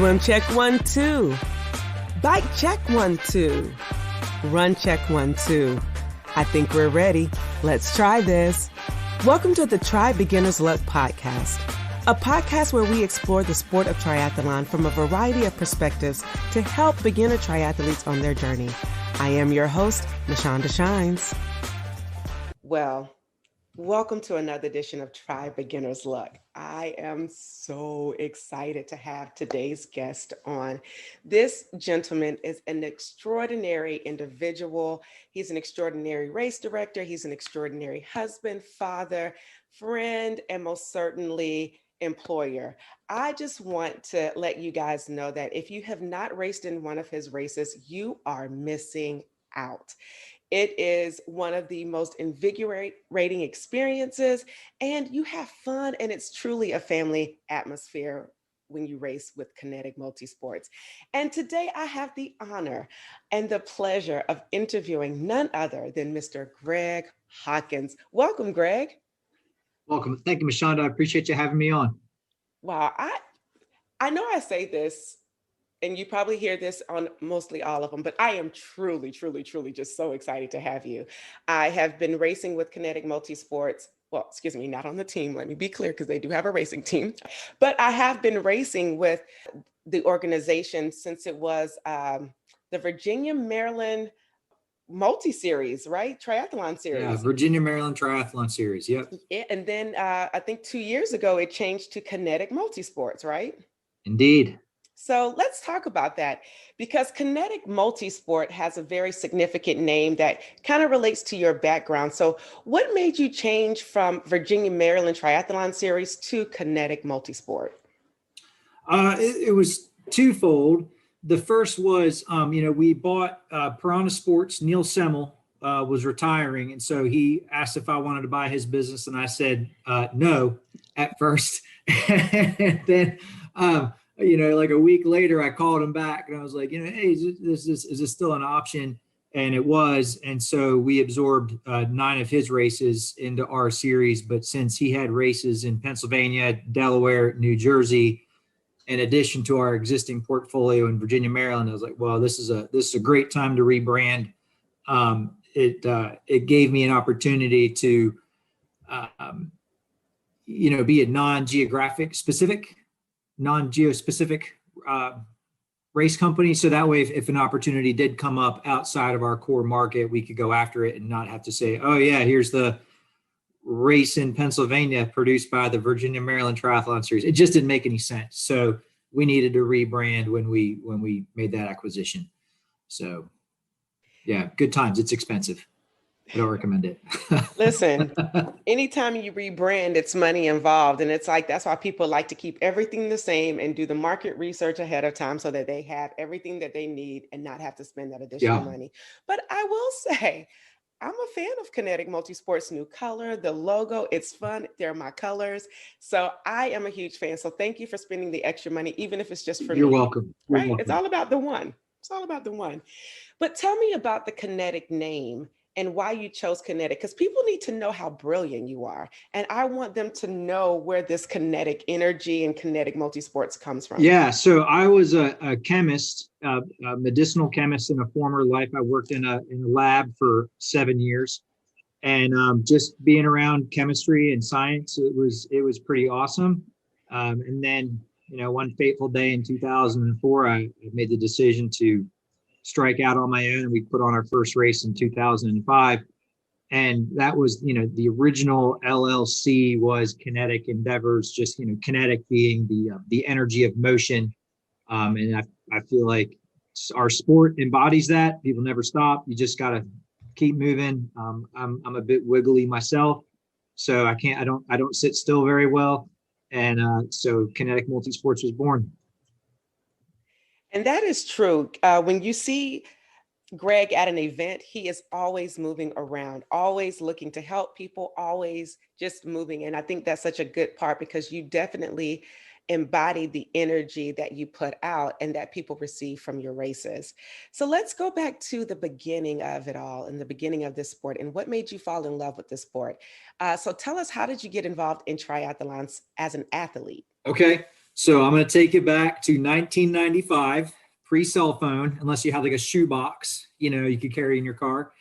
Swim check 1, 2. Bike check 1, 2. Run check 1, 2. I think we're ready. Let's try this. Welcome to the Try Beginner's Luck podcast, a podcast where we explore the sport of triathlon from a variety of perspectives to help beginner triathletes on their journey. I am your host, Mashonda Shines. Well, welcome to another edition of Try Beginner's Luck. I am so excited to have today's guest on. This gentleman is an extraordinary individual. He's an extraordinary race director. He's an extraordinary husband, father, friend, and most certainly employer. I just want to let you guys know that if you have not raced in one of his races, you are missing out. It is one of the most invigorating experiences, and you have fun, and it's truly a family atmosphere when you race with Kinetic Multisports. And today I have the honor and the pleasure of interviewing none other than Mr. Greg Hawkins. Welcome, Greg. Welcome. Thank you, Mashonda. I appreciate you having me on. Wow, I know I say this, and you probably hear this on mostly all of them, but I am truly just so excited to have you. I have been racing with Kinetic Multisports. Well, excuse me, not on the team. Let me be clear, because they do have a racing team. But I have been racing with the organization since it was the Virginia, Maryland multi-series, right? Triathlon series. Yeah, Virginia, Maryland Triathlon series. Yep. Yeah, and then I think 2 years ago, it changed to Kinetic Multisports, right? Indeed. So let's talk about that, because Kinetic Multisport has a very significant name that kind of relates to your background. So what made you change from Virginia, Maryland Triathlon Series to Kinetic Multisport? It was twofold. The first was, we bought Piranha Sports. Neil Semmel was retiring. And so he asked if I wanted to buy his business. And I said, no, at first. And then, like a week later, I called him back and I was like, hey, is this still an option? And it was. And so we absorbed 9 of his races into our series. But since he had races in Pennsylvania, Delaware, New Jersey, in addition to our existing portfolio in Virginia, Maryland, I was like, well, this is a great time to rebrand. It gave me an opportunity to, be a non-geospecific race company. So that way, if an opportunity did come up outside of our core market, we could go after it and not have to say, oh yeah, here's the race in Pennsylvania produced by the Virginia, Maryland Triathlon Series. It just didn't make any sense. So we needed to rebrand when we made that acquisition. So yeah, good times. It's expensive. I don't recommend it. Listen, anytime you rebrand, it's money involved. And it's like, that's why people like to keep everything the same and do the market research ahead of time so that they have everything that they need and not have to spend that additional money. But I will say, I'm a fan of Kinetic Multisports' new color, the logo. It's fun. They're my colors. So I am a huge fan. So thank you for spending the extra money, even if it's just for me. You're welcome. Right? You're welcome. It's all about the one. It's all about the one. But tell me about the Kinetic name and why you chose Kinetic, because people need to know how brilliant you are. And I want them to know where this kinetic energy and Kinetic Multisports comes from. Yeah, so I was a chemist, a medicinal chemist in a former life. I worked in a lab for 7 years, and just being around chemistry and science, it was pretty awesome. And then, one fateful day in 2004, I made the decision to strike out on my own, and we put on our first race in 2005. And that was, the original LLC was Kinetic Endeavors, just, kinetic being the energy of motion. And I feel like our sport embodies that. People never stop. You just got to keep moving. I'm a bit wiggly myself, so I don't sit still very well. And so Kinetic Multisports was born. And that is true. When you see Greg at an event, he is always moving around, always looking to help people, always just moving. And I think that's such a good part, because you definitely embody the energy that you put out and that people receive from your races. So let's go back to the beginning of it all, and the beginning of this sport, and what made you fall in love with this sport. So tell us, how did you get involved in triathlons as an athlete? Okay. So I'm going to take it back to 1995, pre-cell phone, unless you had like a shoebox, you could carry in your car.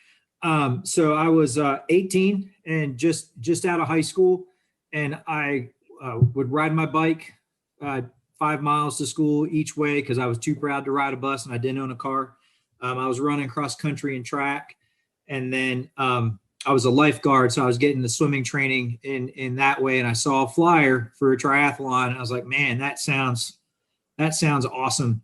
So I was 18 and just out of high school, and I would ride my bike 5 miles to school each way because I was too proud to ride a bus and I didn't own a car. I was running cross country and track, and then I was a lifeguard, so I was getting the swimming training in that way. And I saw a flyer for a triathlon. I was like, man, that sounds awesome.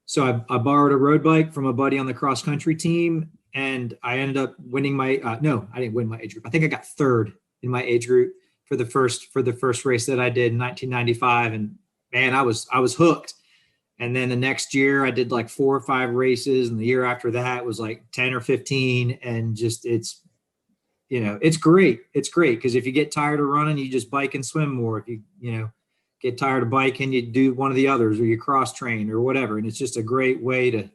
So I borrowed a road bike from a buddy on the cross country team, and I ended up winning my no, I didn't win my age group. I think I got third in my age group for the first race that I did in 1995. And man, I was hooked. And then the next year I did like 4 or 5 races, and the year after that was like 10 or 15. And just it's great. It's great because if you get tired of running, you just bike and swim more. If you get tired of biking, you do one of the others, or you cross train or whatever. And it's just a great way to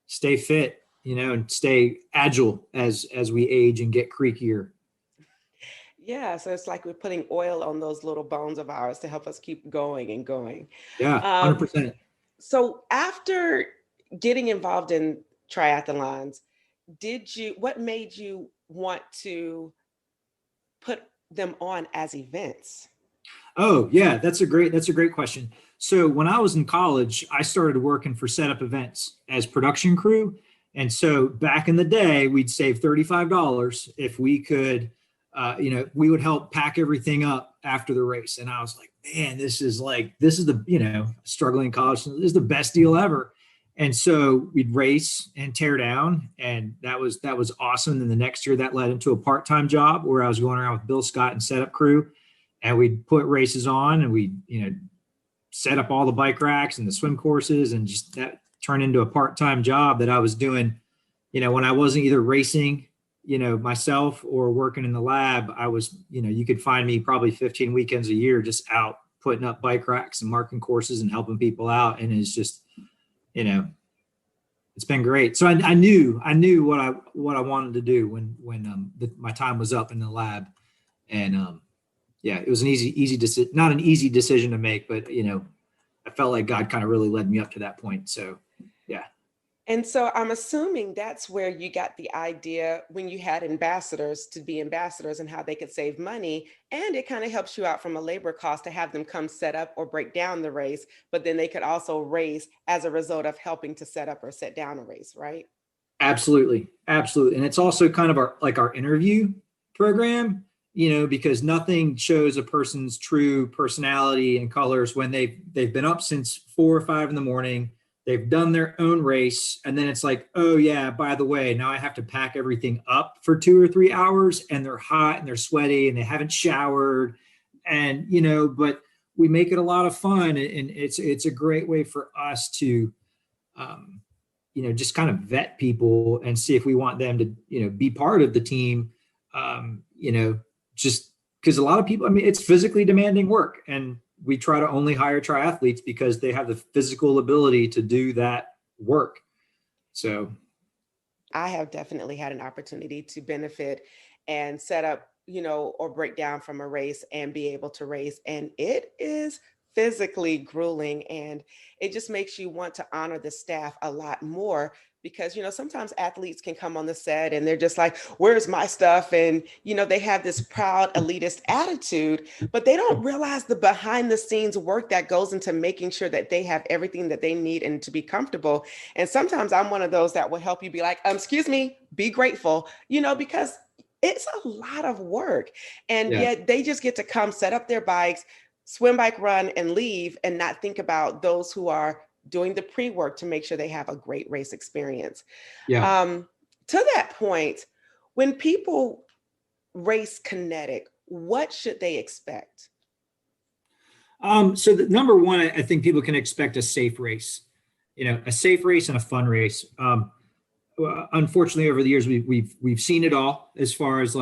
stay fit, and stay agile as we age and get creakier. Yeah, so it's like we're putting oil on those little bones of ours to help us keep going and going. Yeah, 100%. So after getting involved in triathlons, what made you want to put them on as events? Oh yeah, that's a great question. So when I was in college, I started working for setup events as production crew. And so back in the day, we'd save $35 if we could, we would help pack everything up after the race. And I was like, man, this is the, struggling college, this is the best deal ever. And so we'd race and tear down, and that was awesome. And the next year that led into a part-time job where I was going around with Bill Scott and setup crew, and we'd put races on, and we set up all the bike racks and the swim courses, and just that turned into a part-time job that I was doing, when I wasn't either racing, myself or working in the lab. I was, you could find me probably 15 weekends a year just out putting up bike racks and marking courses and helping people out. And it's just, it's been great. So I knew what I wanted to do when my time was up in the lab. And it was not an easy decision to make, but I felt like God kind of really led me up to that point. So yeah. And so I'm assuming that's where you got the idea when you had ambassadors to be ambassadors and how they could save money. And it kind of helps you out from a labor cost to have them come set up or break down the race, but then they could also race as a result of helping to set up or set down a race, right? Absolutely. Absolutely. And it's also kind of our interview program, because nothing shows a person's true personality and colors when they've been up since 4 or 5 in the morning. They've done their own race, and then it's like, oh yeah, by the way, now I have to pack everything up for 2 or 3 hours, and they're hot and they're sweaty and they haven't showered, and but we make it a lot of fun, and it's a great way for us to just kind of vet people and see if we want them to be part of the team, just because a lot of people, it's physically demanding work, and we try to only hire triathletes because they have the physical ability to do that work. So I have definitely had an opportunity to benefit and set up, or break down from a race and be able to race. And it is physically grueling, and it just makes you want to honor the staff a lot more, because sometimes athletes can come on the set and they're just like, where's my stuff? And they have this proud elitist attitude, but they don't realize the behind the scenes work that goes into making sure that they have everything that they need and to be comfortable. And sometimes I'm one of those that will help you be like, excuse me, be grateful, because it's a lot of work. And yet they just get to come set up their bikes, swim, bike, run, and leave, and not think about those who are doing the pre-work to make sure they have a great race experience. Yeah. To that point, when people race kinetic, what should they expect? So the number one, I think people can expect a safe race, a safe race and a fun race. Unfortunately, over the years, we've seen it all as far as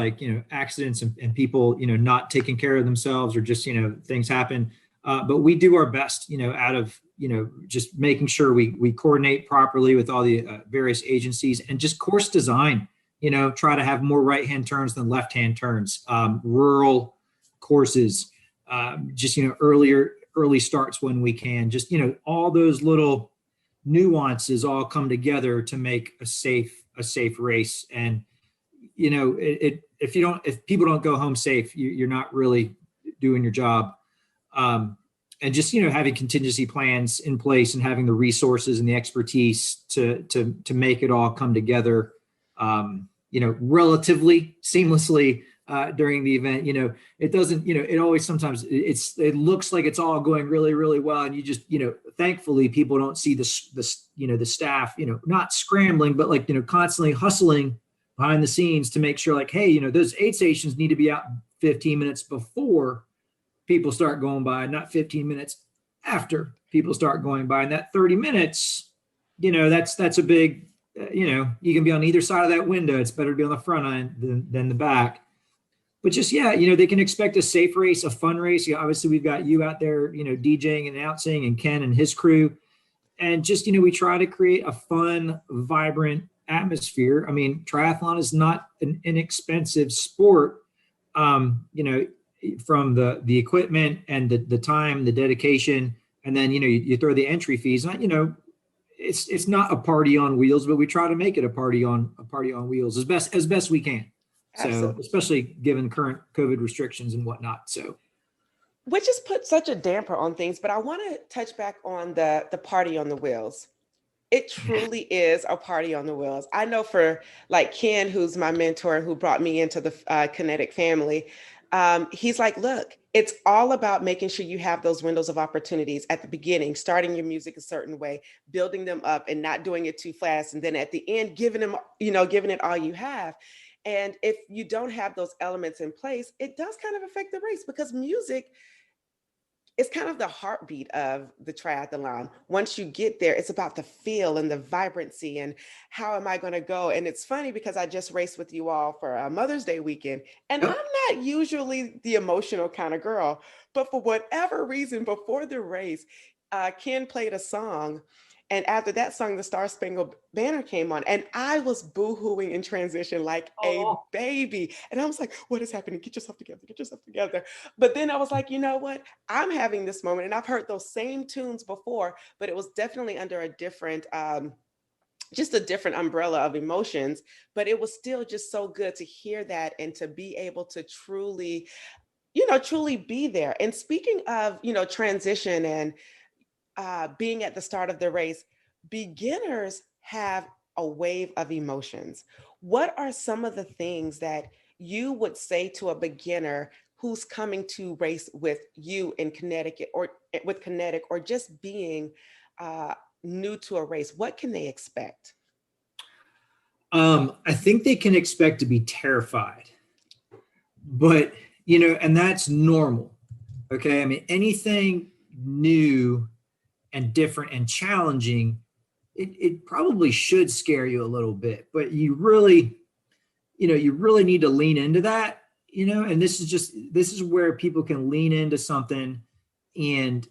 accidents and people, not taking care of themselves, or just, things happen. But we do our best, out of, just making sure we coordinate properly with all the various agencies, and just course design, try to have more right-hand turns than left-hand turns, rural courses, just, earlier early starts when we can. Just, all those little nuances all come together to make a safe race. And, if people don't go home safe, you're not really doing your job. And just, having contingency plans in place and having the resources and the expertise to make it all come together, relatively seamlessly during the event. It doesn't, it always, sometimes it looks like it's all going really, really well. And you just, thankfully people don't see the staff, not scrambling, but like, constantly hustling behind the scenes to make sure like, hey, those aid stations need to be out 15 minutes before people start going by, not 15 minutes after people start going by. And that 30 minutes, that's a big, you can be on either side of that window. It's better to be on the front end than the back. But just, they can expect a safe race, a fun race. Obviously, we've got you out there, DJing and announcing, and Ken and his crew. And just, we try to create a fun, vibrant atmosphere. I mean, triathlon is not an inexpensive sport, from the equipment and the time, the dedication. And then, you throw the entry fees. And, it's not a party on wheels, but we try to make it a party on wheels as best we can. Absolutely. So especially given current COVID restrictions and whatnot. So, which has put such a damper on things, but I want to touch back on the party on the wheels. It truly is a party on the wheels. I know for like Ken, who's my mentor, who brought me into the Kinetic family. He's like, look, it's all about making sure you have those windows of opportunities at the beginning, starting your music a certain way, building them up and not doing it too fast. And then at the end, giving it all you have. And if you don't have those elements in place, it does kind of affect the race, because music is kind of the heartbeat of the triathlon. Once you get there, it's about the feel and the vibrancy and how am I going to go? And it's funny because I just raced with you all for a Mother's Day weekend, and I'm not usually the emotional kind of girl, but for whatever reason, before the race, Ken played a song. And after that song, the Star Spangled Banner came on, and I was boo-hooing in transition like a baby. And I was like, what is happening? Get yourself together, get yourself together. But then I was like, you know what? I'm having this moment, and I've heard those same tunes before, but it was definitely under a different, just a different umbrella of emotions. But it was still just so good to hear that and to be able to truly be there. And speaking of, transition and being at the start of the race, beginners have a wave of emotions. What are some of the things that you would say to a beginner who's coming to race with you in Connecticut or with Kinetic, or just being new to a race? What can they expect? I think they can expect to be terrified, but, and that's normal. Okay. I mean, anything new and different and challenging, it probably should scare you a little bit, but you really need to lean into that, and this is where people can lean into something and,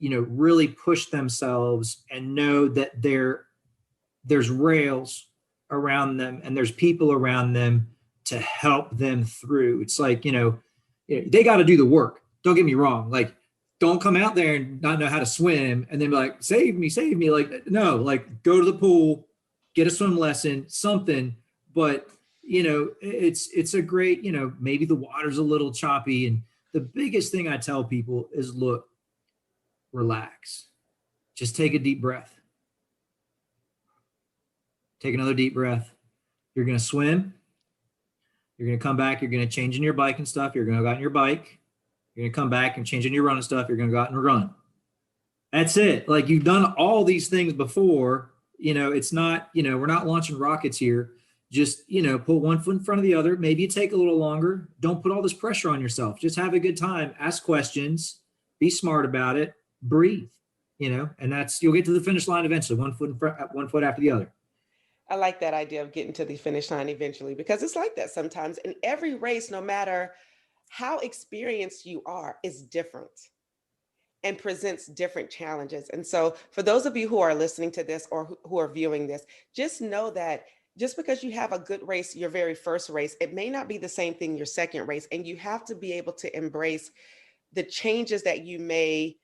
really push themselves and know that there's rails around them and there's people around them to help them through. It's like, they got to do the work. Don't get me wrong. Like, don't come out there and not know how to swim and then be like, save me. Like, no, like, go to the pool, get a swim lesson, something. But, it's a great, maybe the water's a little choppy. And the biggest thing I tell people is, look, relax. Just take a deep breath. Take another deep breath. You're going to swim. You're going to come back. You're going to change in your bike and stuff. You're going to go out on your bike. You're going to come back and change in your running stuff. You're going to go out and run. That's it. Like, you've done all these things before. It's not, we're not launching rockets here. Just, put one foot in front of the other. Maybe you take a little longer. Don't put all this pressure on yourself. Just have a good time. Ask questions. Be smart about it. Breathe, and you'll get to the finish line eventually, one foot in front, one foot after the other. I like that idea of getting to the finish line eventually, because it's like that sometimes. In every race, no matter how experienced you are, is different and presents different challenges. And so for those of you who are listening to this or who are viewing this, just know that just because you have a good race, your very first race, it may not be the same thing your second race. And you have to be able to embrace the changes that you may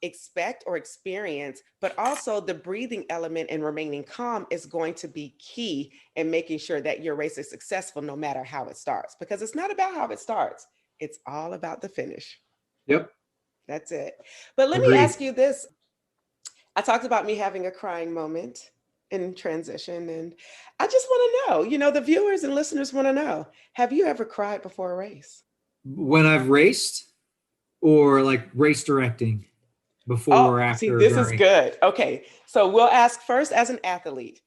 expect or experience, but also the breathing element and remaining calm is going to be key in making sure that your race is successful no matter how it starts, because it's not about how it starts. It's all about the finish. Yep. That's it. But let me Agreed. ask you this. I talked about me having a crying moment in transition, and I just want to know, the viewers and listeners want to know, have you ever cried before a race? When I've raced or like race directing before Oh, or see, after or this is during. good. Okay. So we'll ask first as an athlete.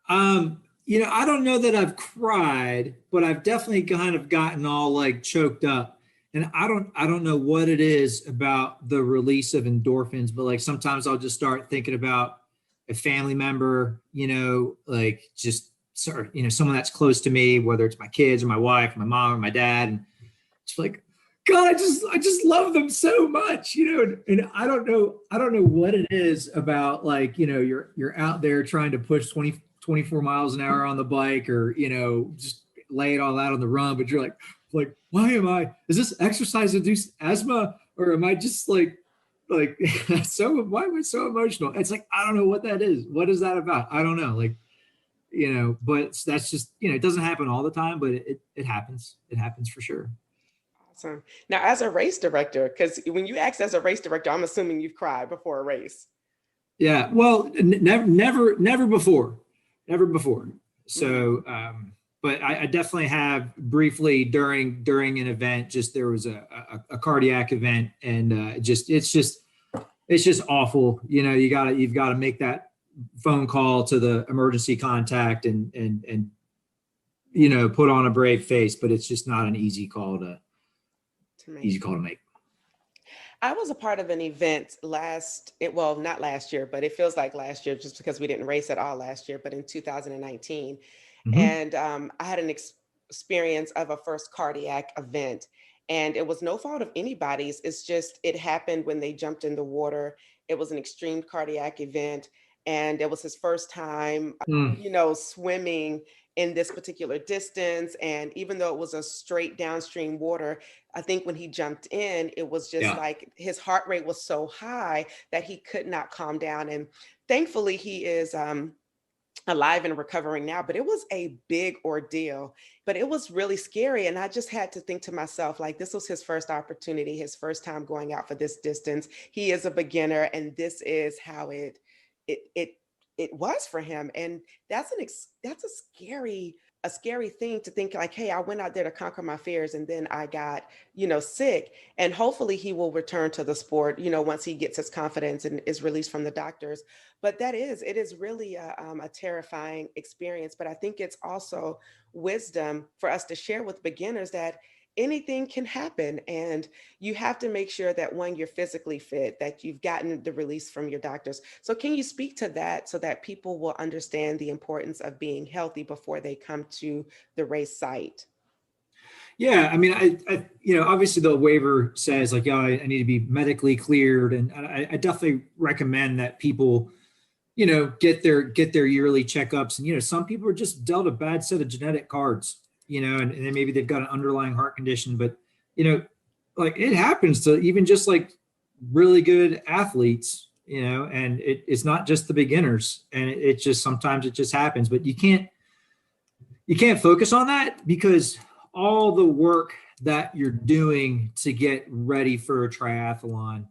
I don't know that I've cried, but I've definitely kind of gotten all like choked up. And I don't know what it is about the release of endorphins, but like sometimes I'll just start thinking about a family member, like just sort of, someone that's close to me, whether it's my kids or my wife, or my mom or my dad. And it's like, God, I just love them so much, and I don't know what it is about, like, you're out there trying to push 24 miles an hour on the bike, or, just lay it all out on the run, but you're like, is this exercise induced asthma, or am I just like, so why am I so emotional? It's like, I don't know what that is. What is that about? I don't know. Like, but that's just, it doesn't happen all the time, but it happens. It happens for sure. Awesome. Now, as a race director, because when you ask as a race director, I'm assuming you've cried before a race. Yeah. Well, never before. Never before. So, Mm-hmm. but I definitely have briefly during an event. Just there was a cardiac event, and it's just awful. You've got to make that phone call to the emergency contact, and put on a brave face. But it's just not an easy call to make. I was a part of an event well, not last year, but it feels like last year just because we didn't race at all last year, but in 2019. Mm-hmm. And I had an experience of a first cardiac event, and it was no fault of anybody's. It's just, it happened when they jumped in the water. It was an extreme cardiac event, and it was his first time, Mm. swimming in this particular distance. And even though it was a straight downstream water, I think when he jumped in, it was just Yeah. like his heart rate was so high that he could not calm down. And thankfully, he is alive and recovering now, but it was a big ordeal, but it was really scary. And I just had to think to myself, like, this was his first opportunity, his first time going out for this distance. He is a beginner, and this is how it it it was for him. And that's a scary thing to think, like, hey, I went out there to conquer my fears, and then I got, sick. And hopefully he will return to the sport, once he gets his confidence and is released from the doctors. But it is really a terrifying experience. But I think it's also wisdom for us to share with beginners that anything can happen. And you have to make sure that, one, you're physically fit, that you've gotten the release from your doctors. So can you speak to that so that people will understand the importance of being healthy before they come to the race site? Yeah, I mean, obviously the waiver says like, yeah, I need to be medically cleared, and I definitely recommend that people, get their yearly checkups. And some people are just dealt a bad set of genetic cards, and then maybe they've got an underlying heart condition, but like it happens to even just like really good athletes, and it's not just the beginners, and it just sometimes it just happens, but you can't focus on that, because all the work that you're doing to get ready for a triathlon,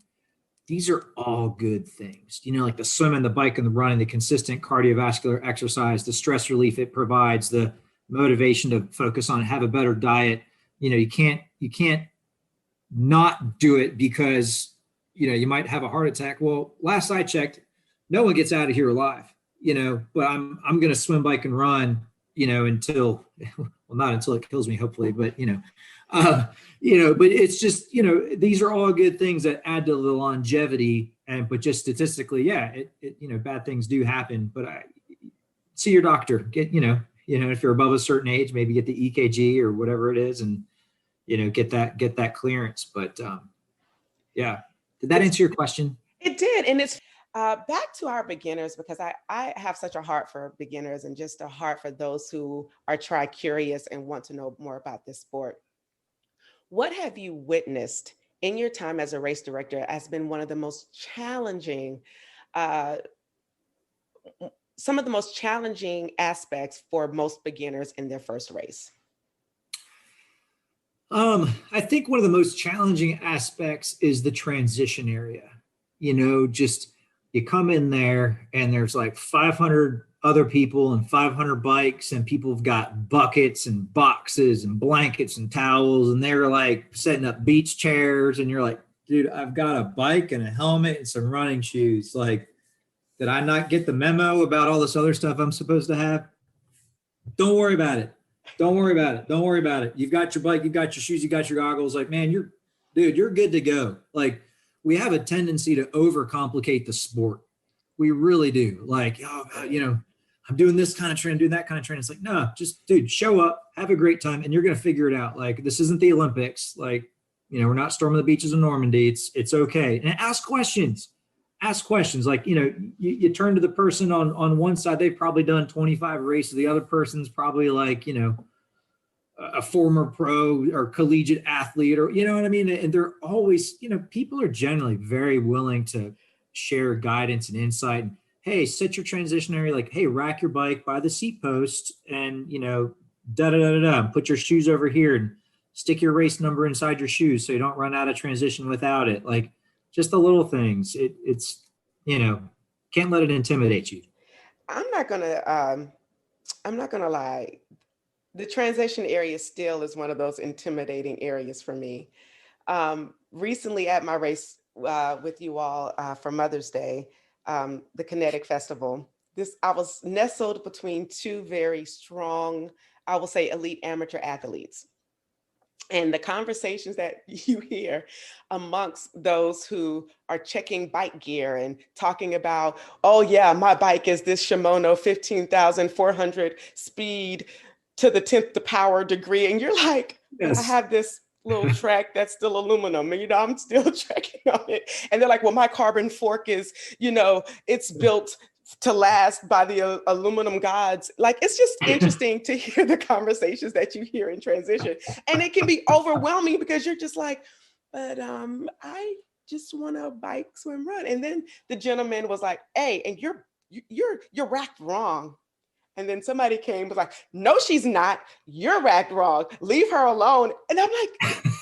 these are all good things. Like the swimming, the biking, the running, the consistent cardiovascular exercise, the stress relief it provides, the motivation to focus on, have a better diet. You can't not do it because you might have a heart attack. Well, last I checked, no one gets out of here alive. But I'm going to swim, bike, and run, until, well, not until it kills me, hopefully, but but it's just, these are all good things that add to the longevity. But just statistically, yeah, bad things do happen. But see your doctor. Get, if you're above a certain age, maybe get the EKG or whatever it is, and get that clearance. But yeah, did that answer your question? It did. And it's back to our beginners, because I have such a heart for beginners and just a heart for those who are tri-curious and want to know more about this sport. What have you witnessed in your time as a race director has been one of the most challenging, some of the most challenging aspects for most beginners in their first race? I think one of the most challenging aspects is the transition area. Just you come in there and there's like 500 other people and 500 bikes, and people have got buckets and boxes and blankets and towels, and they're like setting up beach chairs, and you're like, dude, I've got a bike and a helmet and some running shoes. Like, did I not get the memo about all this other stuff I'm supposed to have? Don't worry about it. Don't worry about it. Don't worry about it. You've got your bike, you've got your shoes, you got your goggles. Like, man, you're good to go. Like, we have a tendency to overcomplicate the sport. We really do. Like, I'm doing this kind of training, doing that kind of training. It's like, no, just, dude, show up, have a great time, and you're going to figure it out. Like, this isn't the Olympics. Like, we're not storming the beaches of Normandy. It's okay. And ask questions. Ask questions. Like, you turn to the person on one side, they've probably done 25 races. The other person's probably like, a former pro or collegiate athlete, or, you know what I mean? And they're always, people are generally very willing to share guidance and insight. And, hey, set your transition area. Like, hey, rack your bike by the seat post and, put your shoes over here and stick your race number inside your shoes so you don't run out of transition without it. Like, just the little things. It's can't let it intimidate you. I'm not gonna lie. The transition area still is one of those intimidating areas for me. Recently at my race with you all for Mother's Day, the Kinetic Festival, I was nestled between two very strong, I will say, elite amateur athletes. And the conversations that you hear amongst those who are checking bike gear and talking about, oh yeah, my bike is this Shimano 15,400 speed to the 10th the power degree. And you're like, yes. I have this little track that's still aluminum, and I'm still trekking on it. And they're like, well, my carbon fork is, it's built to last by the aluminum gods. Like, it's just interesting to hear the conversations that you hear in transition. And it can be overwhelming because you're just like, but I just want to bike, swim, run. And then the gentleman was like, hey, and you're racked wrong. And then somebody came, was like, no, she's not. You're racked wrong. Leave her alone. And I'm like,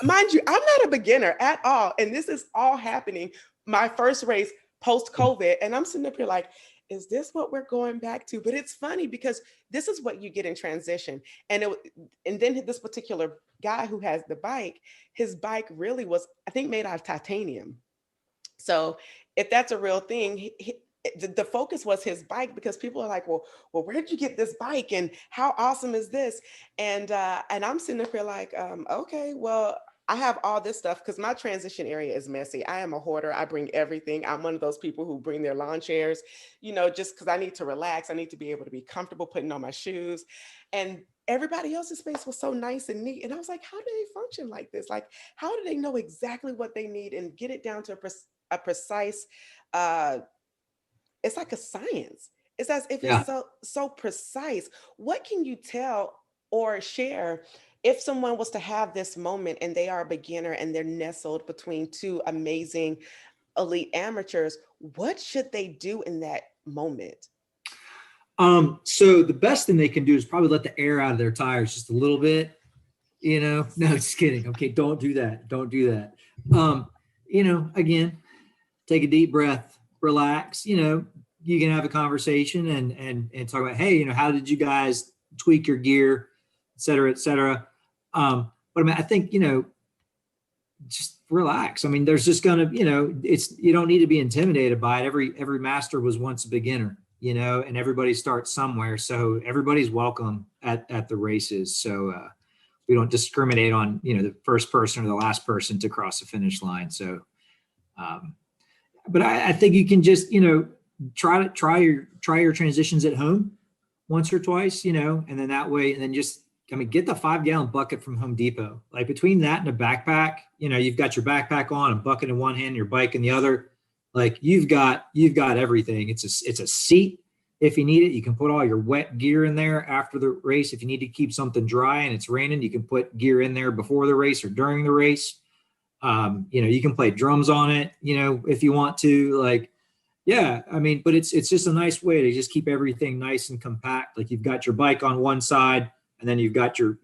mind you, I'm not a beginner at all. And this is all happening my first race post-COVID. And I'm sitting up here like, is this what we're going back to? But it's funny because this is what you get in transition. And then this particular guy who has the bike, his bike really was, I think, made out of titanium. So if that's a real thing, the focus was his bike, because people are like, well, where did you get this bike? And how awesome is this? And I'm sitting up here like, okay, well, I have all this stuff because my transition area is messy. I am a hoarder. I bring everything. I'm one of those people who bring their lawn chairs, just because I need to relax. I need to be able to be comfortable putting on my shoes. And everybody else's space was so nice and neat. And I was like, how do they function like this? Like, how do they know exactly what they need and get it down to a precise, it's like a science. It's as if it's so precise. What can you tell or share if someone was to have this moment and they are a beginner and they're nestled between two amazing elite amateurs? What should they do in that moment? So the best thing they can do is probably let the air out of their tires just a little bit, no, just kidding. Okay. Don't do that. Don't do that. Again, take a deep breath, relax, you can have a conversation and talk about, hey, how did you guys tweak your gear, et cetera, et cetera. But I mean, I think, just relax. I mean, there's just gonna, you don't need to be intimidated by it. Every master was once a beginner, and everybody starts somewhere. So everybody's welcome at the races. So we don't discriminate on, the first person or the last person to cross the finish line. So, but I think you can just, try your transitions at home once or twice, and then that way, and then just, get the 5-gallon bucket from Home Depot. Like, between that and a backpack, you've got your backpack on, a bucket in one hand, your bike in the other. Like, you've got everything. It's a seat. If you need it, you can put all your wet gear in there after the race. If you need to keep something dry and it's raining, you can put gear in there before the race or during the race. You can play drums on it, if you want to, like, yeah, I mean, but it's just a nice way to just keep everything nice and compact. Like, you've got your bike on one side, and then you've got your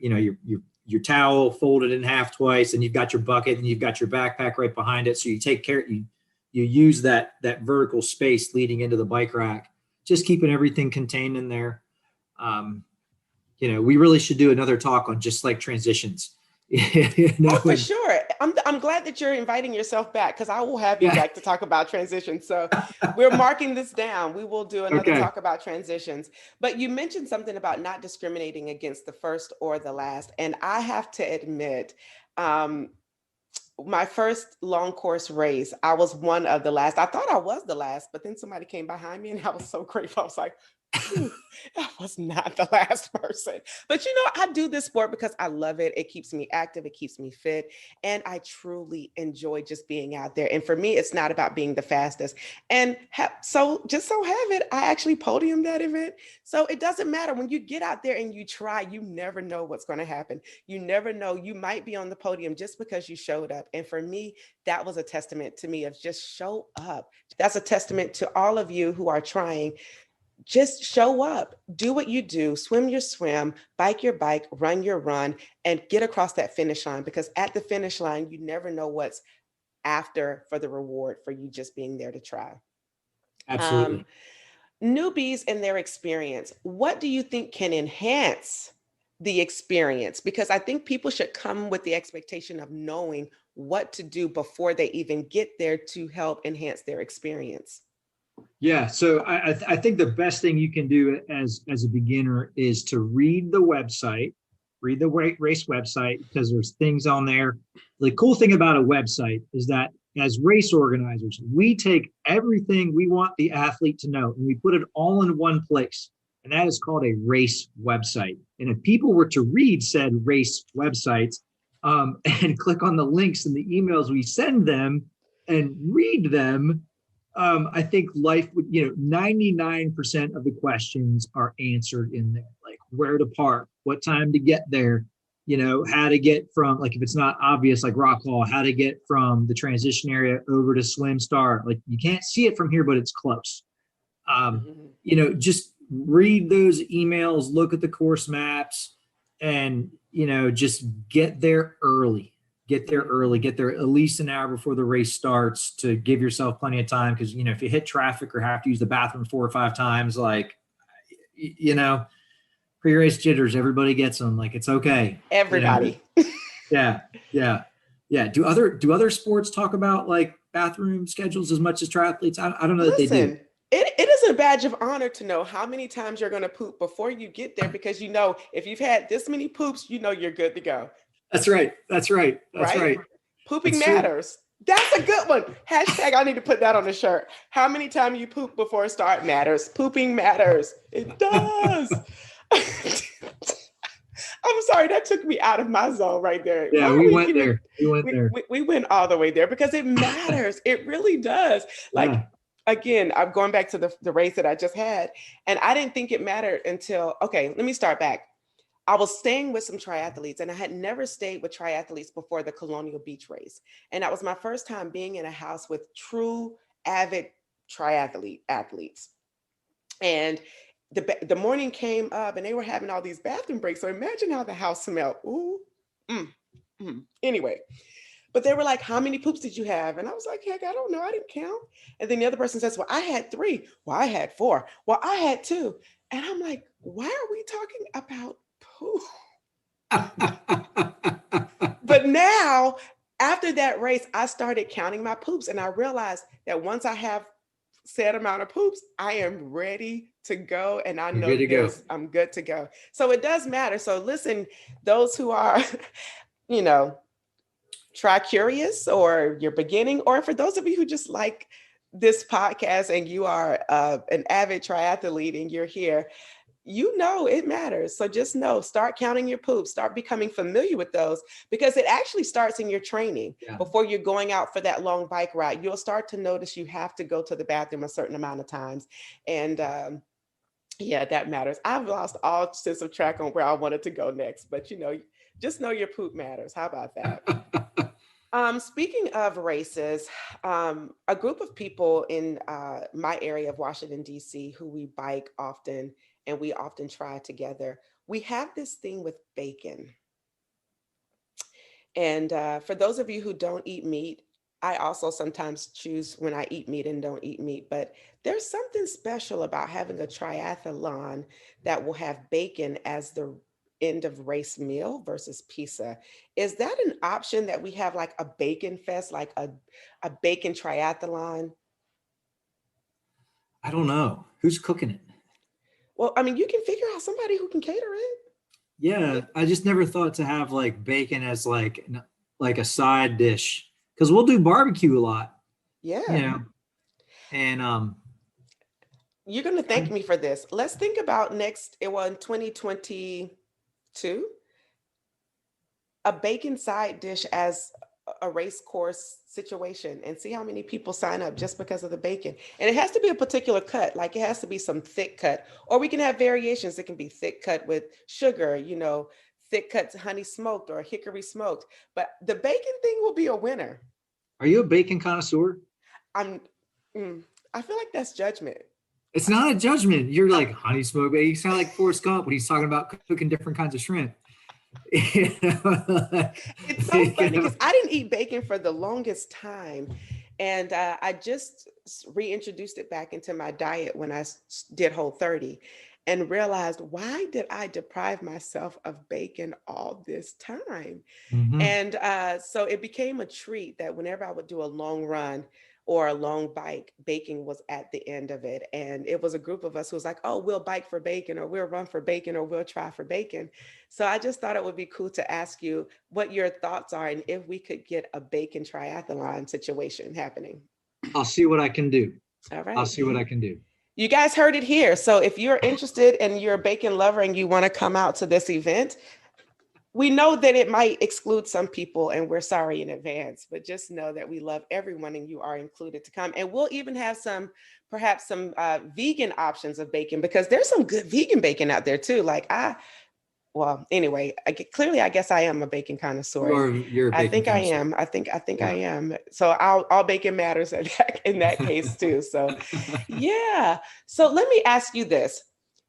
towel folded in half twice, and you've got your bucket, and you've got your backpack right behind it. So you take care, you use that vertical space leading into the bike rack, just keeping everything contained in there. We really should do another talk on just like transitions. Oh, for sure. I'm glad that you're inviting yourself back, because I will have you back to talk about transitions. So we're marking this down. We will do another talk about transitions. But you mentioned something about not discriminating against the first or the last. And I have to admit, my first long course race, I was one of the last. I thought I was the last, but then somebody came behind me and I was so grateful. I was like, I was not the last person. But I do this sport because I love it. It keeps me active. It keeps me fit. And I truly enjoy just being out there. And for me, it's not about being the fastest. And so have it, I actually podiumed that event. So it doesn't matter. When you get out there and you try, you never know what's going to happen. You never know. You might be on the podium just because you showed up. And for me, that was a testament to me of just show up. That's a testament to all of you who are trying. Just show up, do what you do, swim your swim, bike your bike, run your run, and get across that finish line, because at the finish line, you never know what's after for the reward for you just being there to try. Absolutely. Newbies and their experience, what do you think can enhance the experience? Because I think people should come with the expectation of knowing what to do before they even get there to help enhance their experience. Yeah, so I think the best thing you can do as a beginner is to read the race website, because there's things on there. The cool thing about a website is that as race organizers, we take everything we want the athlete to know and we put it all in one place. And that is called a race website. And if people were to read said race websites and click on the links in the emails we send them and read them, I think life would, 99% of the questions are answered in there, like where to park, what time to get there, how to get from, like, if it's not obvious, like rock hall, how to get from the transition area over to swim start. Like, you can't see it from here, but it's close. Just read those emails, look at the course maps, and, just get there early. Get there at least an hour before the race starts to give yourself plenty of time. Because, if you hit traffic or have to use the bathroom 4 or 5 times, like, pre-race jitters, everybody gets them. Like, it's okay. Everybody. Yeah. Do other sports talk about like bathroom schedules as much as triathletes? I don't know that they do. It is a badge of honor to know how many times you're going to poop before you get there, because if you've had this many poops, you're good to go. That's right. Pooping matters. That's a good one. Hashtag, I need to put that on the shirt. How many times you poop before start matters. Pooping matters. It does. I'm sorry, that took me out of my zone right there. Yeah, we went there. We went all the way there because it matters. It really does. Again, I'm going back to the race that I just had, and I didn't think it mattered until, let me start back. I was staying with some triathletes, and I had never stayed with triathletes before the Colonial Beach race. And that was my first time being in a house with true avid athletes. And the morning came up and they were having all these bathroom breaks. So imagine how the house smelled. Ooh. Anyway, but they were like, how many poops did you have? And I was like, heck, I don't know. I didn't count. And then the other person says, well, I had 3. Well, I had 4. Well, I had 2. And I'm like, why are we talking about poop? But now, after that race, I started counting my poops, and I realized that once I have said amount of poops, I am ready to go, and I know I'm good to go. So it does matter. So listen, those who are, tri-curious, or you're beginning, or for those of you who just like this podcast and you are an avid triathlete and you're here, it matters. So just start counting your poops, start becoming familiar with those, because it actually starts in your training. Before you're going out for that long bike ride, you'll start to notice you have to go to the bathroom a certain amount of times. And that matters. I've lost all sense of track on where I wanted to go next, but just know your poop matters. How about that? Speaking of races, a group of people in my area of Washington, D.C., who we bike often and we often try together, we have this thing with bacon. And for those of you who don't eat meat, I also sometimes choose when I eat meat and don't eat meat, but there's something special about having a triathlon that will have bacon as the end of race meal versus pizza. Is that an option that we have like a bacon fest, like a bacon triathlon? I don't know who's cooking it. Well, I mean, you can figure out somebody who can cater it. Yeah, I just never thought to have like bacon as like a side dish because we'll do barbecue a lot, you Yeah. know, and You're going to thank me for this. Let's think about next, it was in 2022, a bacon side dish as a race course situation and see how many people sign up just because of the bacon. And it has to be a particular cut, like it has to be some thick cut, or we can have variations. It can be thick cut with sugar, thick cuts, honey smoked or hickory smoked. But the bacon thing will be a winner. Are you a bacon connoisseur? I feel like that's judgment. It's not a judgment. You're like honey smoked bacon. You sound like Forrest Gump when he's talking about cooking different kinds of shrimp. It's so funny because I didn't eat bacon for the longest time. And I just reintroduced it back into my diet when I did Whole30 and realized, why did I deprive myself of bacon all this time? Mm-hmm. And so it became a treat that whenever I would do a long run or a long bike, bacon was at the end of it. And it was a group of us who was like, oh, we'll bike for bacon, or we'll run for bacon, or we'll try for bacon. So I just thought it would be cool to ask you what your thoughts are and if we could get a bacon triathlon situation happening. I'll see what I can do. All right. I'll see what I can do. You guys heard it here. So if you're interested and you're a bacon lover and you want to come out to this event, we know that it might exclude some people and we're sorry in advance, but just know that we love everyone and you are included to come. And we'll even have perhaps some vegan options of bacon, because there's some good vegan bacon out there too. Anyway, clearly, I guess I am a bacon connoisseur. You're a bacon I think connoisseur. I am. I think I am. So all bacon matters in that case too. So yeah. So let me ask you this.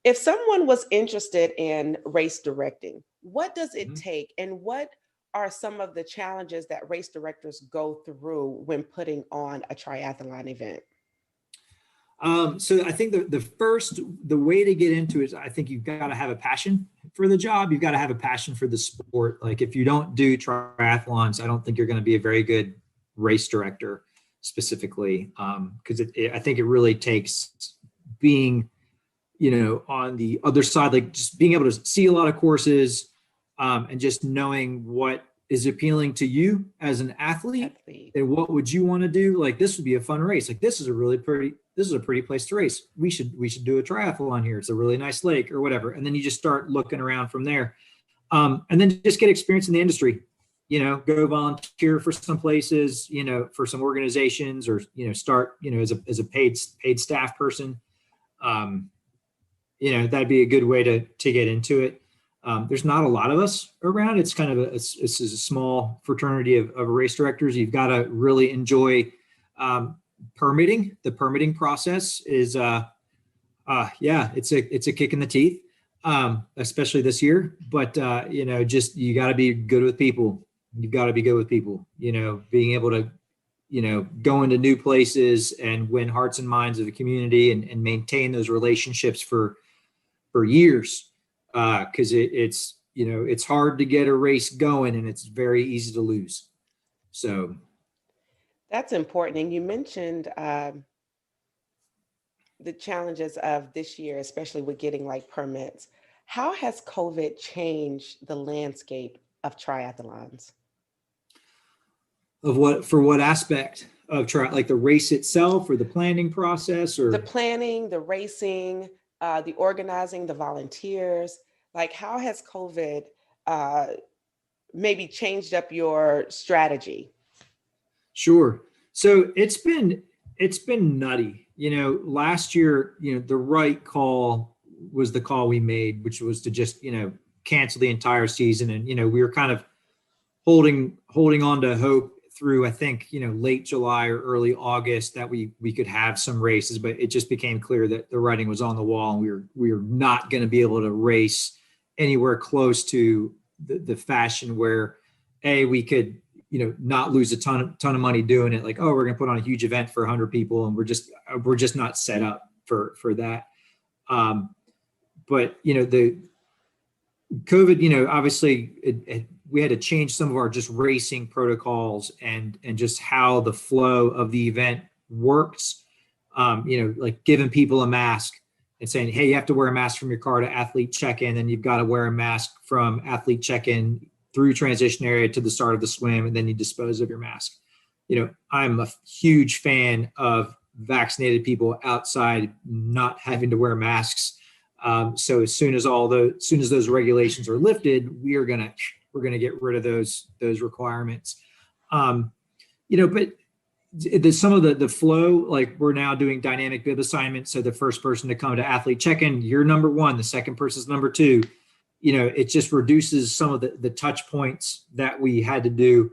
If someone was interested in race directing, what does it take and what are some of the challenges that race directors go through when putting on a triathlon event? So I think the way to get into it is, I think you've got to have a passion for the job. You've got to have a passion for the sport. Like if you don't do triathlons, I don't think you're going to be a very good race director specifically. Because I think it really takes being, on the other side, like just being able to see a lot of courses, and just knowing what is appealing to you as an athlete and what would you want to do. Like this would be a fun race. Like this is a pretty place to race. We should do a triathlon here. It's a really nice lake or whatever. And then you just start looking around from there. And then just get experience in the industry, go volunteer for some places, for some organizations, or, start, as a paid staff person. That'd be a good way to get into it. There's not a lot of us around. It's kind of a small fraternity of race directors. You've got to really enjoy permitting. The permitting process is, it's a kick in the teeth, especially this year. But you got to be good with people. You've got to be good with people. Being able to, go into new places and win hearts and minds of the community and maintain those relationships for years. Because it's hard to get a race going and it's very easy to lose. So that's important. And you mentioned the challenges of this year, especially with getting like permits. How has COVID changed the landscape of triathlons? For what aspect of like the race itself or the planning process, or the planning, the racing, the organizing, the volunteers? Like how has COVID maybe changed up your strategy? Sure. So it's been nutty. Last year, the right call was the call we made, which was to just, cancel the entire season. And, we were kind of holding on to hope, through, I think, late July or early August that we could have some races, but it just became clear that the writing was on the wall, and we were not going to be able to race anywhere close to the fashion where we could, not lose a ton of money doing it. Like, oh, we're going to put on a huge event for 100 people, and we're just not set up for that. But the COVID, obviously we had to change some of our just racing protocols and just how the flow of the event works. Like giving people a mask and saying, hey, you have to wear a mask from your car to athlete check-in, and you've got to wear a mask from athlete check-in through transition area to the start of the swim, and then you dispose of your mask. I'm a huge fan of vaccinated people outside not having to wear masks. So as soon as those regulations are lifted, we're gonna get rid of those requirements. But some of the flow, like we're now doing dynamic bib assignments. So the first person to come to athlete check-in, you're number one. The second person's number two. It just reduces some of the touch points that we had to do,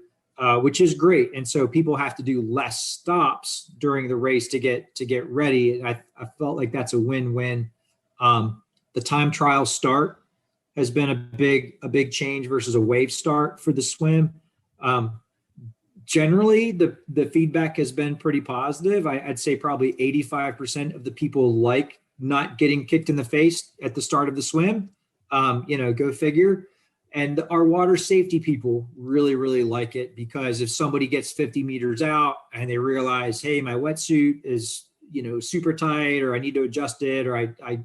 which is great. And so people have to do less stops during the race to get ready. And I felt like that's a win-win. The time trial start has been a big change versus a wave start for the swim. Generally, the feedback has been pretty positive. I'd say probably 85% of the people like not getting kicked in the face at the start of the swim. Go figure. And our water safety people really, really like it, because if somebody gets 50 meters out and they realize, hey, my wetsuit is, super tight, or I need to adjust it, or I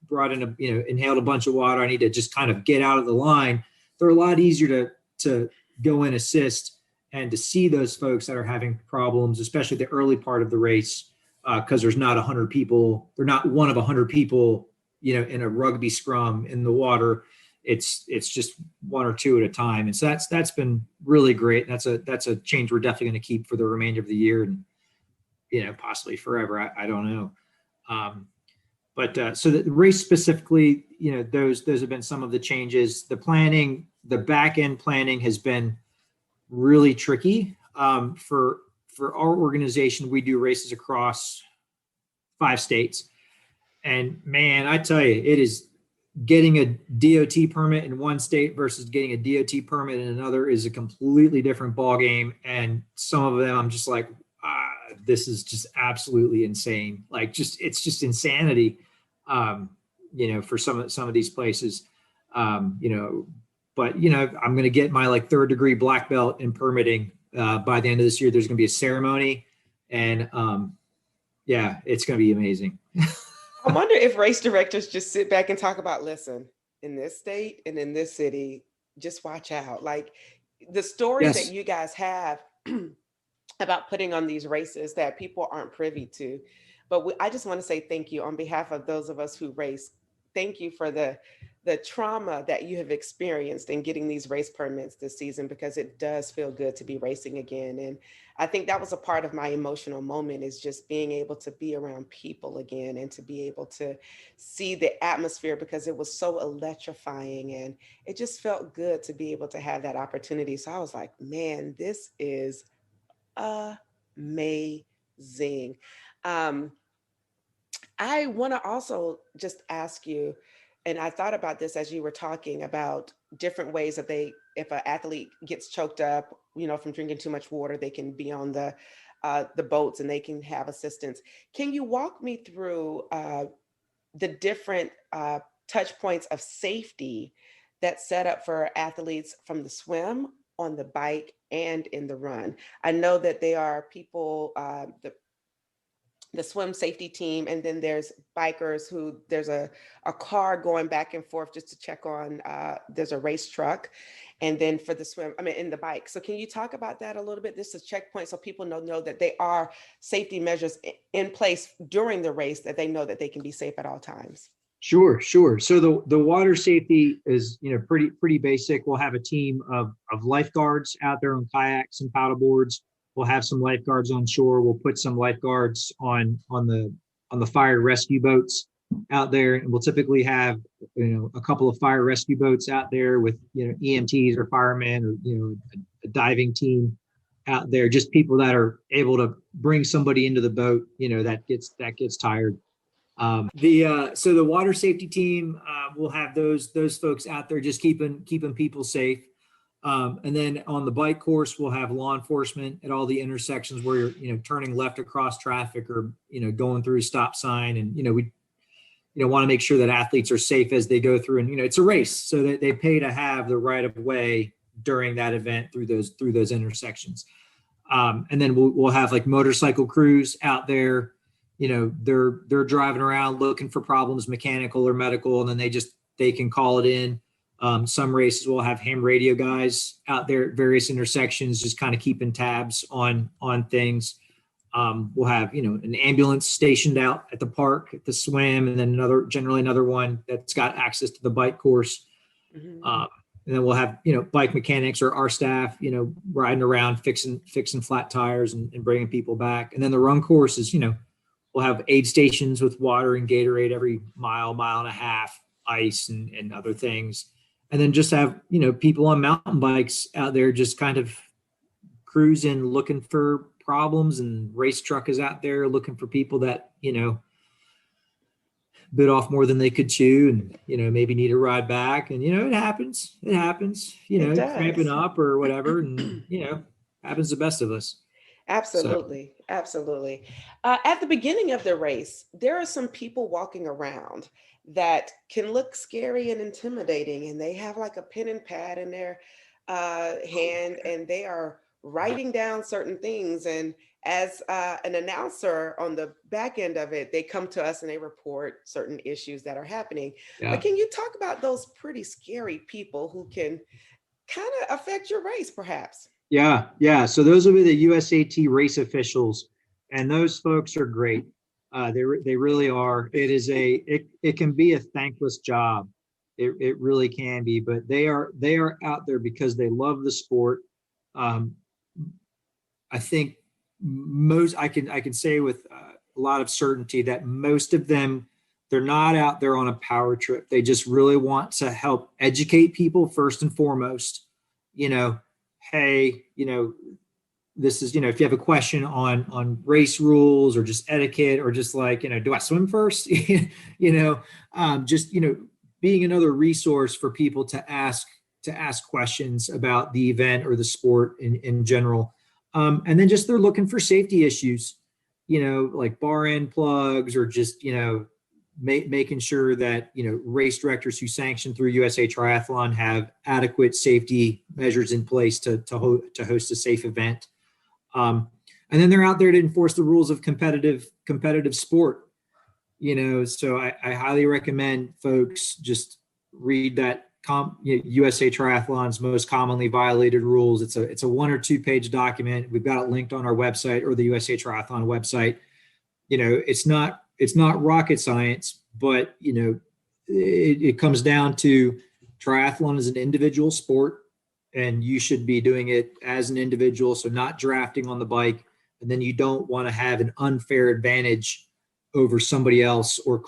brought in inhaled a bunch of water, I need to just kind of get out of the line, they're a lot easier to go and assist and to see those folks that are having problems, especially the early part of the race, because there's not 100 people. They're not one of 100 people, in a rugby scrum in the water. It's just one or two at a time. And so that's been really great. That's a change we're definitely going to keep for the remainder of the year and, possibly forever. I don't know. But so the race specifically, those have been some of the changes. The planning, the back end planning has been really tricky. For our organization, we do races across 5 states. And man, I tell you, it is getting a DOT permit in one state versus getting a DOT permit in another is a completely different ballgame. And some of them I'm just like, this is just absolutely insane. Like it's just insanity, for some of these places, but I'm going to get my 3rd degree black belt in permitting by the end of this year. There's going to be a ceremony, and it's going to be amazing. I wonder if race directors just sit back and talk about, listen, in this state and in this city, just watch out. Like the stories that you guys have about putting on these races that people aren't privy to. But I just want to say thank you on behalf of those of us who race. Thank you for the trauma that you have experienced in getting these race permits this season, because it does feel good to be racing again. And I think that was a part of my emotional moment, is just being able to be around people again and to be able to see the atmosphere, because it was so electrifying and it just felt good to be able to have that opportunity. So I was like, man, this is amazing. I want to also just ask you, and I thought about this as you were talking about different ways that if an athlete gets choked up, from drinking too much water, they can be on the boats and they can have assistance. Can you walk me through the different touch points of safety that's set up for athletes from the swim, on the bike, and in the run? I know that they are people, the swim safety team, and then there's bikers who there's a car going back and forth just to check on, there's a race truck, and then for the swim, in the bike. So can you talk about that a little bit? This is a checkpoint, so people know that they are safety measures in place during the race, that they know that they can be safe at all times. Sure. So the water safety is, pretty basic. We'll have a team of lifeguards out there on kayaks and paddle boards. We'll have some lifeguards on shore. We'll put some lifeguards on the fire rescue boats out there, and we'll typically have a couple of fire rescue boats out there with EMTs or firemen, or a diving team out there, just people that are able to bring somebody into the boat, that gets tired. So the water safety team will have those folks out there just keeping people safe. And then on the bike course, we'll have law enforcement at all the intersections where you're turning left across traffic or going through a stop sign, and we want to make sure that athletes are safe as they go through. And it's a race, so that they pay to have the right of way during that event through those intersections. And then we'll have like motorcycle crews out there. They're driving around looking for problems, mechanical or medical, and then they can call it in. Some races will have ham radio guys out there at various intersections, just kind of keeping tabs on things. We'll have an ambulance stationed out at the park at the swim, and then generally another one that's got access to the bike course. Mm-hmm. And then we'll have bike mechanics or our staff riding around fixing flat tires and bringing people back. And then the run course is we'll have aid stations with water and Gatorade every mile and a half, ice and other things. And then just have people on mountain bikes out there just kind of cruising, looking for problems, and race truck is out there looking for people that bit off more than they could chew, and maybe need a ride back. And it happens cramping up or whatever, and happens to the best of us. Absolutely. So. Absolutely. At the beginning of the race, there are some people walking around that can look scary and intimidating, and they have like a pen and pad in their hand, and they are writing down certain things. And as an announcer on the back end of it, they come to us and they report certain issues that are happening. Yeah. But can you talk about those pretty scary people who can kind of affect your race, perhaps? Yeah. So those will be the USAT race officials, and those folks are great. They really are. It can be a thankless job. It really can be, but they are out there because they love the sport. I think I can say with a lot of certainty that most of them, they're not out there on a power trip. They just really want to help educate people first and foremost. Hey, this is, if you have a question on race rules or just etiquette or just like, do I swim first? Just, being another resource for people to ask questions about the event or the sport in general. And then just they're looking for safety issues, like bar end plugs, or just, making sure that, race directors who sanction through USA Triathlon have adequate safety measures in place to host a safe event. And then they're out there to enforce the rules of competitive sport, so I highly recommend folks just read that USA Triathlon's most commonly violated rules. It's a 1 or 2 page document. We've got it linked on our website or the USA Triathlon website. It's not rocket science, but it comes down to triathlon is an individual sport, and you should be doing it as an individual. So not drafting on the bike, and then you don't want to have an unfair advantage over somebody else, or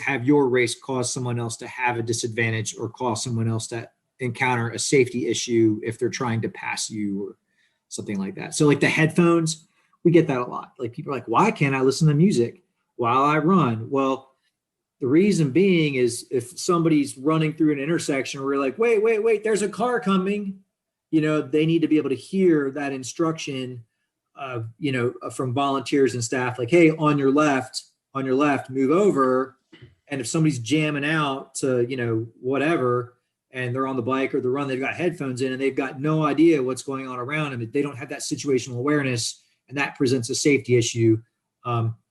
have your race cause someone else to have a disadvantage, or cause someone else to encounter a safety issue if they're trying to pass you or something like that. So like the headphones, we get that a lot. Like people are like, why can't I listen to music while I run? Well, the reason being is if somebody's running through an intersection where we're like, wait, there's a car coming, they need to be able to hear that instruction from volunteers and staff, like, hey, on your left, move over. And if somebody's jamming out to, whatever, and they're on the bike or the run, they've got headphones in and they've got no idea what's going on around them. They don't have that situational awareness, and that presents a safety issue.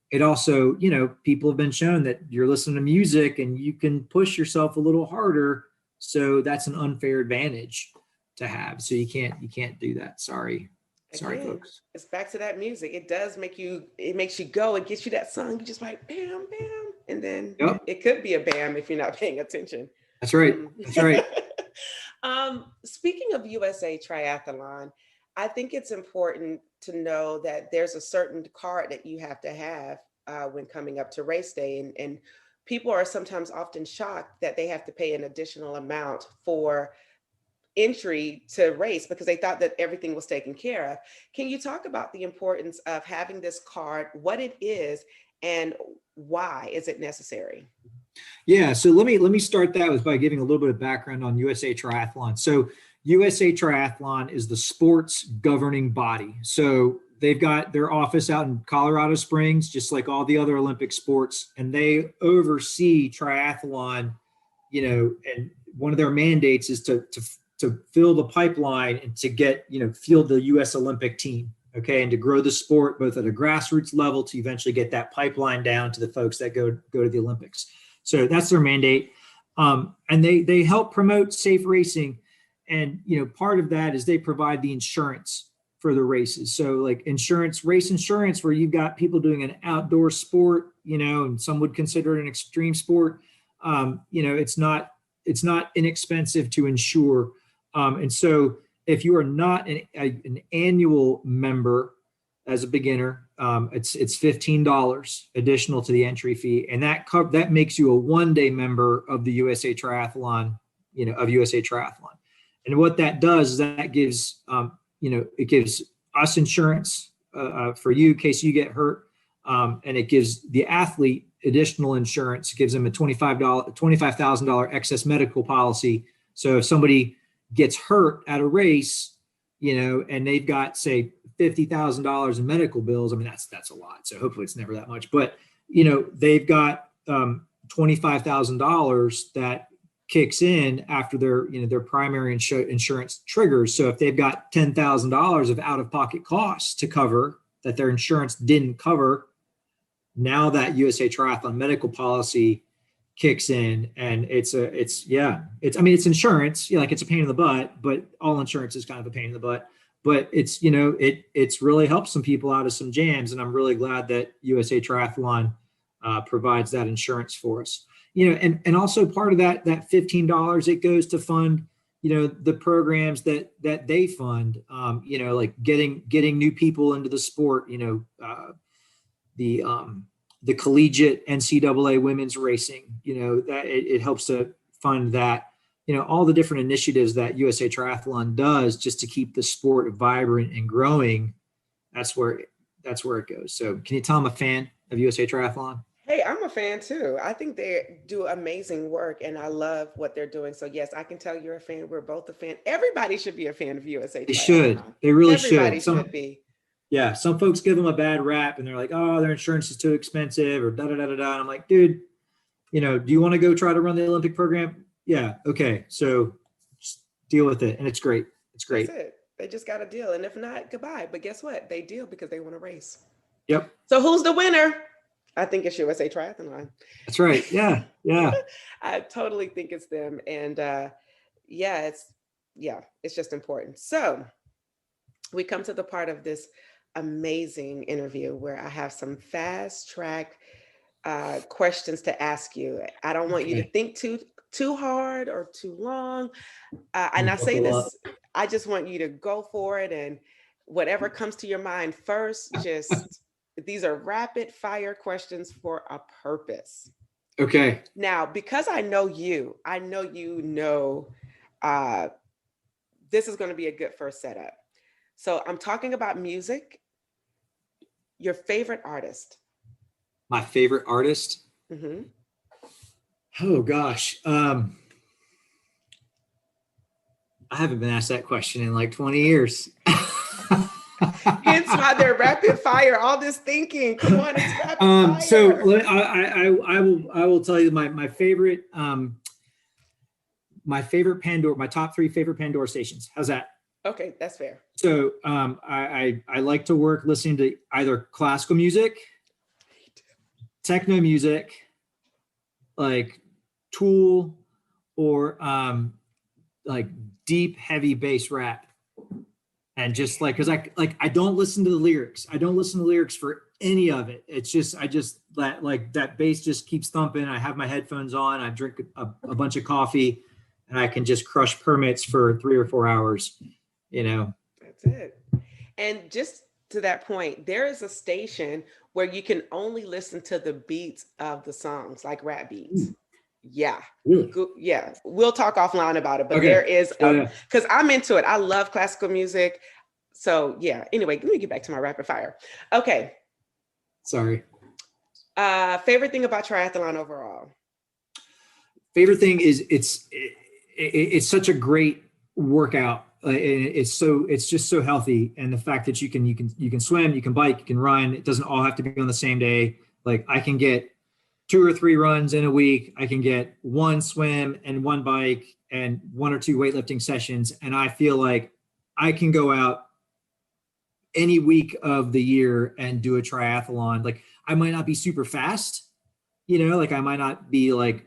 It also, people have been shown that you're listening to music and you can push yourself a little harder. So that's an unfair advantage to have. So you can't do that. Sorry, folks. It's back to that music. It makes you go. It gets you that song. You just like bam, bam. And then It could be a bam if you're not paying attention. That's right. That's right. Speaking of USA Triathlon, I think it's important to know that there's a certain card that you have to have when coming up to race day. And people are sometimes often shocked that they have to pay an additional amount for entry to race because they thought that everything was taken care of. Can you talk about the importance of having this card, what it is, and why is it necessary? Yeah, so let me start that with by giving a little bit of background on USA Triathlon. So USA Triathlon is the sports governing body. So they've got their office out in Colorado Springs, just like all the other Olympic sports, and they oversee triathlon, and one of their mandates is to fill the pipeline and to get, field the US Olympic team. Okay. And to grow the sport, both at a grassroots level to eventually get that pipeline down to the folks that go to the Olympics. So that's their mandate. And they help promote safe racing. And, part of that is they provide the insurance for the races. So like race insurance, where you've got people doing an outdoor sport, and some would consider it an extreme sport. It's not inexpensive to insure. And so if you are not an annual member as a beginner, it's $15 additional to the entry fee. And that makes you a one-day member of the USA Triathlon, of USA Triathlon. And what that does is that gives, it gives us insurance for you in case you get hurt. And it gives the athlete additional insurance. It gives them a $25,000 excess medical policy. So if somebody gets hurt at a race, and they've got, say, $50,000 in medical bills, I mean, that's a lot. So hopefully it's never that much. But, they've got $25,000 that kicks in after their primary insurance triggers. So if they've got $10,000 of out-of-pocket costs to cover that their insurance didn't cover, now that USA Triathlon medical policy kicks in, and it's insurance, like it's a pain in the butt, but all insurance is kind of a pain in the butt, but it's really helped some people out of some jams. And I'm really glad that USA Triathlon provides that insurance for us, and also part of that $15, it goes to fund, the programs that they fund, like getting new people into the sport, the collegiate NCAA women's racing, that it helps to fund that, all the different initiatives that USA Triathlon does just to keep the sport vibrant and growing. That's where it goes. So can you tell I'm a fan of USA Triathlon? Hey, I'm a fan too. I think they do amazing work and I love what they're doing. So yes, I can tell you're a fan. We're both a fan. Everybody should be a fan of USA Triathlon. They should. They really Everybody should. should be. Yeah, some folks give them a bad rap and they're like, oh, their insurance is too expensive or da-da-da-da-da. And I'm like, dude, do you want to go try to run the Olympic program? Yeah, okay. So just deal with it. And it's great. It's great. That's it. They just got a deal. And if not, goodbye. But guess what? They deal because they want to race. Yep. So who's the winner? I think it's USA Triathlon. That's right. Yeah, yeah. I totally think it's them. And it's just important. So we come to the part of this amazing interview where I have some fast track questions to ask you. I don't want you to think too hard or too long. And I say this, I just want you to go for it. And whatever comes to your mind first, these are rapid fire questions for a purpose. Okay. Now, because I know this is going to be a good first setup. So I'm talking about music. Your favorite artist? My favorite artist? Mm-hmm. Oh gosh. I haven't been asked that question in like 20 years. Hence why they're rapid fire, all this thinking. Come on, it's rapid fire. So I will tell you my favorite Pandora, my top 3 favorite Pandora stations. How's that? Okay, that's fair. So I like to work listening to either classical music, techno music, like Tool, or like deep, heavy bass rap. And just like, cause I don't listen to the lyrics. I don't listen to the lyrics for any of it. It's just, that bass just keeps thumping. I have my headphones on, I drink a bunch of coffee, and I can just crush permits for 3 or 4 hours, That's it. And just to that point, there is a station where you can only listen to the beats of the songs, like rap beats. Yeah. Really? Yeah. We'll talk offline about it, but Okay. there is, Yeah. because I'm into it. I love classical music. So yeah, anyway, let me get back to my rapid fire. Okay. Sorry. Favorite thing about triathlon overall? Favorite thing is it's such a great workout. It's just so healthy, and the fact that you can swim, you can bike, you can run. It doesn't all have to be on the same day. Like I can get 2 or 3 runs in a week. I can get 1 swim and 1 bike and 1 or 2 weightlifting sessions, and I feel like I can go out any week of the year and do a triathlon. Like I might not be super fast, like I might not be like,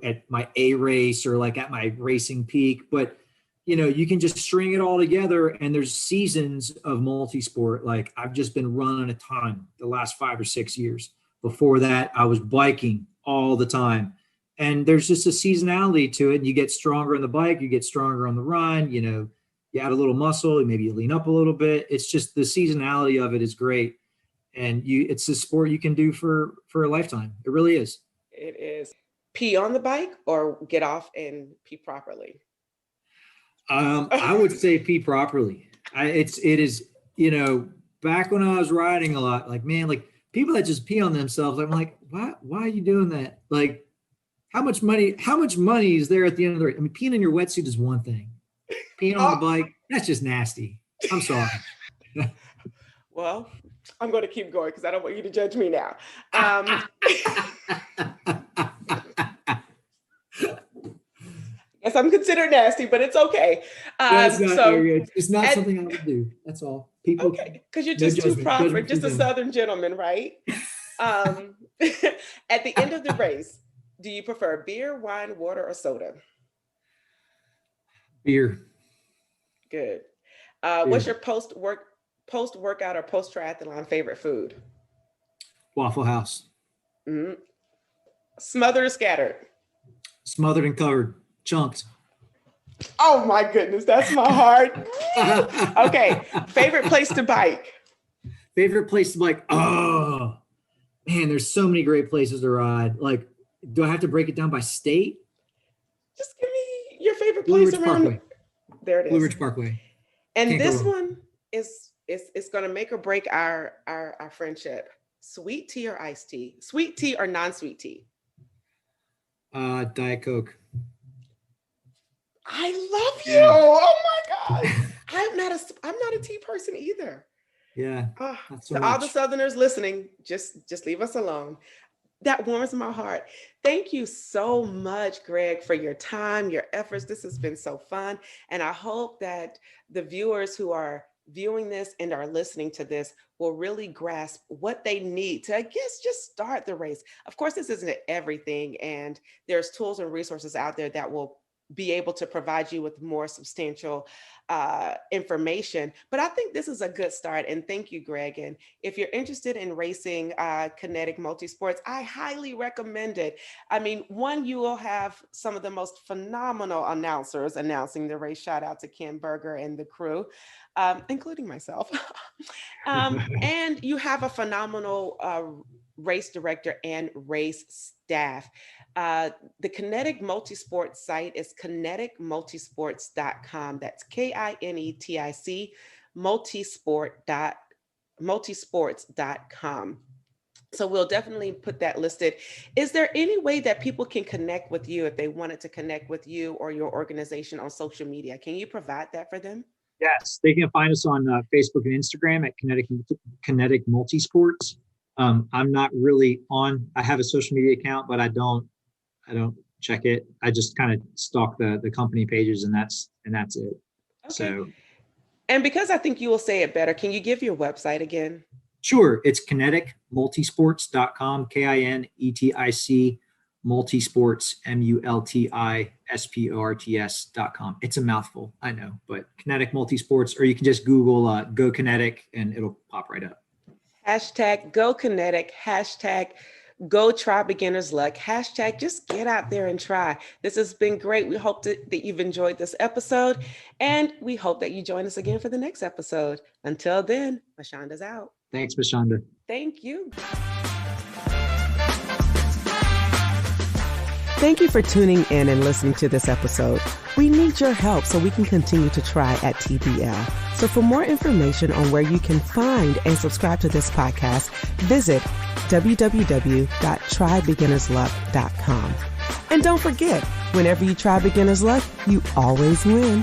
at my A race or like at my racing peak, but you can just string it all together. And there's seasons of multisport. Like I've just been running a ton the last 5 or 6 years. Before that, I was biking all the time. And there's just a seasonality to it. And you get stronger on the bike, you get stronger on the run, you add a little muscle, maybe you lean up a little bit. It's just the seasonality of it is great. And it's a sport you can do for a lifetime. It really is. It is. Pee on the bike or get off and pee properly? I would say pee properly. It is, back when I was riding a lot, like, man, like people that just pee on themselves, I'm like, why are you doing that? Like, how much money is there at the end of the race? I mean, peeing in your wetsuit is one thing. Peeing on the bike, that's just nasty. I'm sorry. Well, I'm going to keep going because I don't want you to judge me now. Yes, I'm considered nasty, but it's okay. It's not something I would do. That's all. People, okay, because you're just too proper, just a Southern gentleman, right? At the end of the race, do you prefer beer, wine, water, or soda? Beer. Good. What's your post-workout or post-triathlon favorite food? Waffle House. Mm-hmm. Smothered or scattered? Smothered and covered. Chunked. Oh my goodness, that's my heart. Okay, favorite place to bike? Favorite place to bike? Oh, man, there's so many great places to ride. Like, do I have to break it down by state? Just give me your favorite place around. Parkway. There it is. Blue Ridge Parkway. And this one is going to make or break our friendship. Sweet tea or iced tea? Sweet tea or non-sweet tea? Diet Coke. I love you. Oh my God. I'm not a tea person either. Yeah. So all the Southerners listening, just leave us alone. That warms my heart. Thank you so much, Greg, for your time, your efforts. This has been so fun. And I hope that the viewers who are viewing this and are listening to this will really grasp what they need to, I guess, just start the race. Of course, this isn't everything. And there's tools and resources out there that will be able to provide you with more substantial information. But I think this is a good start. And thank you, Greg. And if you're interested in racing Kinetic Multisports, I highly recommend it. I mean, one, you will have some of the most phenomenal announcers announcing the race. Shout out to Ken Berger and the crew, including myself. And you have a phenomenal race director and race staff. The Kinetic Multisports site is kineticmultisports.com. That's KINETIC multisports.com. So we'll definitely put that listed. Is there any way that people can connect with you if they wanted to connect with you or your organization on social media? Can you provide that for them? Yes, they can find us on Facebook and Instagram at Kinetic Multisports. I'm not really on. I have a social media account, but I don't check it. I just kind of stalk the company pages, and that's it. Okay. So, and because I think you will say it better, can you give your website again? Sure. It's kineticmultisports.com, KINETIC multisports, MULTISPORTS.com. It's a mouthful, I know, but Kinetic Multisports, or you can just Google Go Kinetic and it'll pop right up. Hashtag Go Kinetic, hashtag Go Try Beginner's Luck, hashtag just get out there and try. This has been great. We hope that you've enjoyed this episode, and we hope that you join us again for the next episode. Until then, Mashonda's out. Thanks, Mashonda. Thank you. Thank you for tuning in and listening to this episode. We need your help so we can continue to try at TBL. So for more information on where you can find and subscribe to this podcast, visit www.trybeginnersluck.com. And don't forget, whenever you try beginner's luck, you always win.